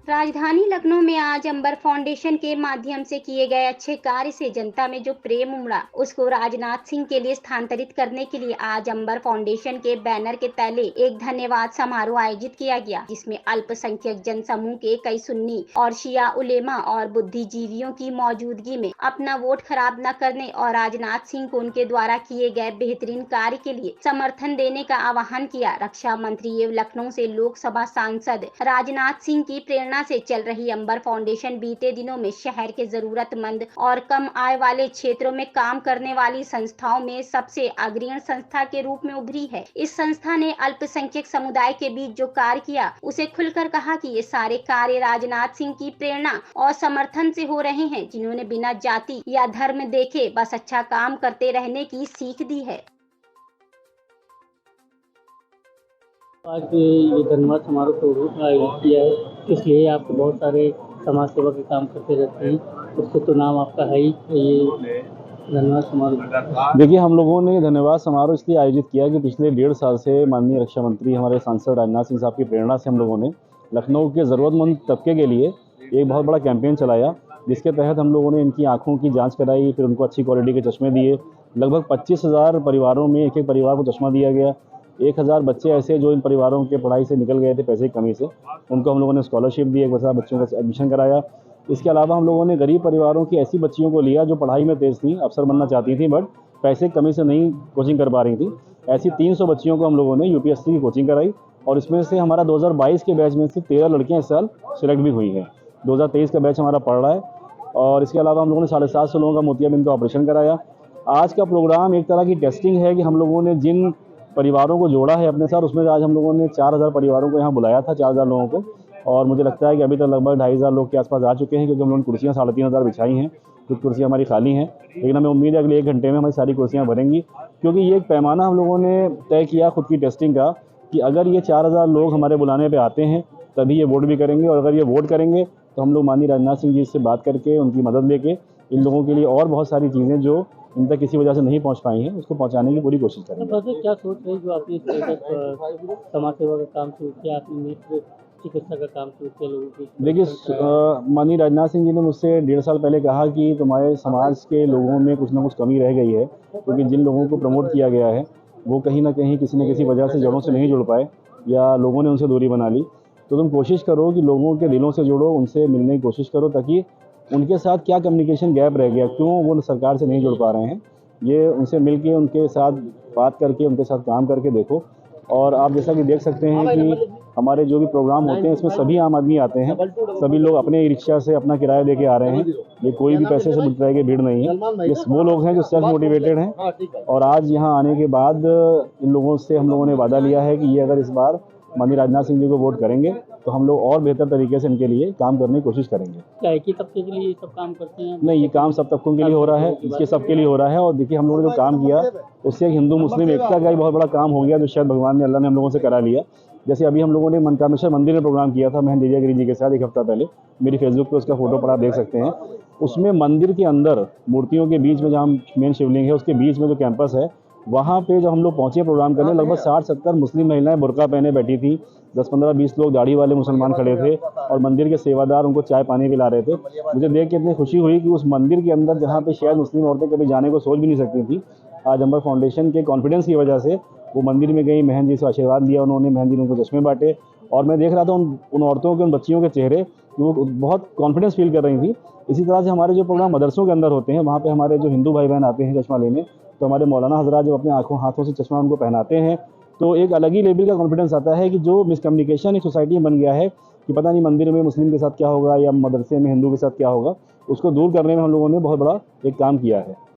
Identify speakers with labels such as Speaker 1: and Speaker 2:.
Speaker 1: राजधानी लखनऊ में आज अंबर फाउंडेशन के माध्यम से किए गए अच्छे कार्य से जनता में जो प्रेम उमड़ा, उसको राजनाथ सिंह के लिए स्थानांतरित करने के लिए आज अंबर फाउंडेशन के बैनर के तले एक धन्यवाद समारोह आयोजित किया गया, जिसमें अल्पसंख्यक जनसमूह के कई सुन्नी और शिया उलेमा और बुद्धिजीवियों की मौजूदगी में अपना वोट खराब न करने और राजनाथ सिंह को उनके द्वारा किए गए बेहतरीन कार्य के लिए समर्थन देने का आह्वान किया। रक्षा मंत्री एवं लखनऊ से लोकसभा सांसद राजनाथ सिंह की प्रेरणा से चल रही अंबर फाउंडेशन बीते दिनों में शहर के जरूरतमंद और कम आय वाले क्षेत्रों में काम करने वाली संस्थाओं में सबसे अग्रणी संस्था के रूप में उभरी है। इस संस्था ने अल्पसंख्यक समुदाय के बीच जो कार्य किया, उसे खुलकर कहा कि ये सारे कार्य राजनाथ सिंह की प्रेरणा और समर्थन से हो रहे हैं, जिन्होंने बिना जाति या धर्म देखे बस अच्छा काम करते रहने की सीख दी है।
Speaker 2: आज ये धन्यवाद समारोह का आयोजित किया है, इसलिए आप बहुत सारे समाज सेवा के काम करते रहते हैं, उससे तो नाम आपका है ही। ये धन्यवाद समारोह,
Speaker 3: देखिए, हम लोगों ने धन्यवाद समारोह इसलिए आयोजित किया कि पिछले 1.5 साल से माननीय रक्षा मंत्री हमारे सांसद राजनाथ सिंह साहब की प्रेरणा से हम लोगों ने लखनऊ के ज़रूरतमंद तबके के लिए एक बहुत बड़ा कैंपेन चलाया, जिसके तहत हम लोगों ने इनकी आँखों की जाँच कराई, फिर उनको अच्छी क्वालिटी के चश्मे दिए। लगभग 25,000 परिवारों में एक परिवार को चश्मा दिया गया। 1,000 बच्चे ऐसे जो इन परिवारों के पढ़ाई से निकल गए थे पैसे की कमी से, उनको हम लोगों ने स्कॉलरशिप दी, 1,000 बच्चों का एडमिशन कराया। इसके अलावा हम लोगों ने गरीब परिवारों की ऐसी बच्चियों को लिया जो पढ़ाई में तेज़ थी, अफसर बनना चाहती थी, बट पैसे की कमी से नहीं कोचिंग कर पा रही थी। ऐसी 300 बच्चियों को हम लोगों ने यूपीएससी की कोचिंग कराई और इसमें से हमारा 2022 के बैच में से 13 लड़कियाँ इस साल सिलेक्ट भी हुई हैं। 2023 का बैच हमारा पढ़ रहा है और इसके अलावा हम लोगों ने 750 लोगों का मोतियाबिंद का ऑपरेशन कराया। आज का प्रोग्राम एक तरह की टेस्टिंग है कि हम लोगों ने जिन परिवारों को जोड़ा है अपने साथ, उसमें आज हम लोगों ने 4,000 परिवारों को यहाँ बुलाया था, 4,000 लोगों को, और मुझे लगता है कि अभी तक लगभग 2,500 लोग के आसपास आ चुके हैं, क्योंकि हम लोगों ने कुर्सियाँ 3,500 बिछाई हैं। कुछ कुर्सियाँ हमारी खाली हैं, लेकिन हमें उम्मीद है अगले 1 घंटे में हमारी सारी कुर्सियाँ भरेंगी, क्योंकि ये एक पैमाना हम लोगों ने तय किया खुद की टेस्टिंग का कि अगर ये 4,000 लोग हमारे बुलाने पर आते हैं तभी ये वोट भी करेंगे, और अगर ये वोट करेंगे तो हम लोग माननीय राजनाथ सिंह जी से बात करके उनकी मदद लेके इन लोगों के लिए और बहुत सारी चीज़ें जो इन तक किसी वजह से नहीं पहुंच पाई हैं, उसको पहुंचाने की पूरी कोशिश करेंगे।
Speaker 2: वैसे क्या सोच रही जो आपने समाज सेवा का काम शुरू किया, आपने नेत्र चिकित्सा का काम शुरू किया लोगों की?
Speaker 3: देखिए, माननीय राजनाथ सिंह जी ने मुझसे 1.5 साल पहले कहा कि तुम्हारे समाज के लोगों में कुछ ना कुछ कमी रह गई है, क्योंकि जिन लोगों को प्रमोट किया गया है वो कहीं ना कहीं किसी न किसी वजह से जड़ों से नहीं जुड़ पाए या लोगों ने उनसे दूरी बना ली। तो तुम कोशिश करो कि लोगों के दिलों से जुड़ो, उनसे मिलने की कोशिश करो, ताकि उनके साथ क्या कम्युनिकेशन गैप रह गया, क्यों वो सरकार से नहीं जुड़ पा रहे हैं, ये उनसे मिलके उनके साथ बात करके उनके साथ काम करके देखो। और आप जैसा कि देख सकते हैं कि हमारे जो भी प्रोग्राम होते हैं इसमें सभी आम आदमी आते हैं, सभी लोग अपने रिक्शा से अपना किराया देके आ रहे हैं। ये कोई भी पैसे से बुटराई की भीड़ नहीं है, ये वो लोग हैं जो सेल्फ मोटिवेटेड हैं। और आज यहाँ आने के बाद इन लोगों से हम लोगों ने वादा लिया है कि ये अगर इस बार माननीय राजनाथ सिंह जी को वोट करेंगे तो हम लोग और बेहतर तरीके से इनके लिए काम करने की कोशिश करेंगे।
Speaker 2: क्या एक ही तबके के लिए ये सब काम करते हैं?
Speaker 3: नहीं, ये काम सब तबकों के लिए हो रहा है, इसके सबके लिए हो रहा है। और देखिए, हम लोगों ने जो काम किया उससे एक हिंदू मुस्लिम एकता का ही बहुत बड़ा काम हो गया, जो शायद भगवान ने, अल्लाह ने हम लोगों से करा लिया। जैसे अभी हम लोगों ने मनकामेश्वर मंदिर में प्रोग्राम किया था महेंद्र गिरी जी के साथ 1 हफ्ता पहले, मेरी फेसबुक पे उसका फोटो पड़ा, आप देख सकते हैं। उसमें मंदिर के अंदर मूर्तियों के बीच में जहाँ मेन शिवलिंग है उसके बीच में जो कैंपस है, वहाँ पे जब हम लोग पहुँचे प्रोग्राम करने, लगभग 60-70 मुस्लिम महिलाएं बुर्का पहने बैठी थी, 10-15-20 लोग दाढ़ी वाले मुसलमान खड़े थे और मंदिर के सेवादार उनको चाय पानी पिला रहे थे। मुझे देख के इतनी खुशी हुई कि उस मंदिर के अंदर जहाँ पे शायद मुस्लिम औरतें कभी जाने को सोच भी नहीं सकती थी, आज अंबर फाउंडेशन के कॉन्फिडेंस की वजह से वो मंदिर में गई, महंत जी से आशीर्वाद लिया उन्होंने, महंत जी ने उनको चश्मे बांटे, और मैं देख रहा था उन औरतों के, उन बच्चियों के चेहरे कि वो बहुत कॉन्फिडेंस फील कर रही थी। इसी तरह से हमारे जो प्रोग्राम मदरसों के अंदर होते हैं, वहाँ पे हमारे जो हिंदू भाई बहन आते हैं चश्मा लेने, तो हमारे मौलाना हजरात जो अपने हाथों से चश्मा उनको पहनाते हैं, तो एक अलग ही लेवल का कॉन्फिडेंस आता है कि जो मिसकम्युनिकेशन एक सोसाइटी में बन गया है कि पता नहीं मंदिर में मुस्लिम के साथ क्या होगा या मदरसे में हिंदू के साथ क्या होगा, उसको दूर करने में हम लोगों ने बहुत बड़ा एक काम किया है।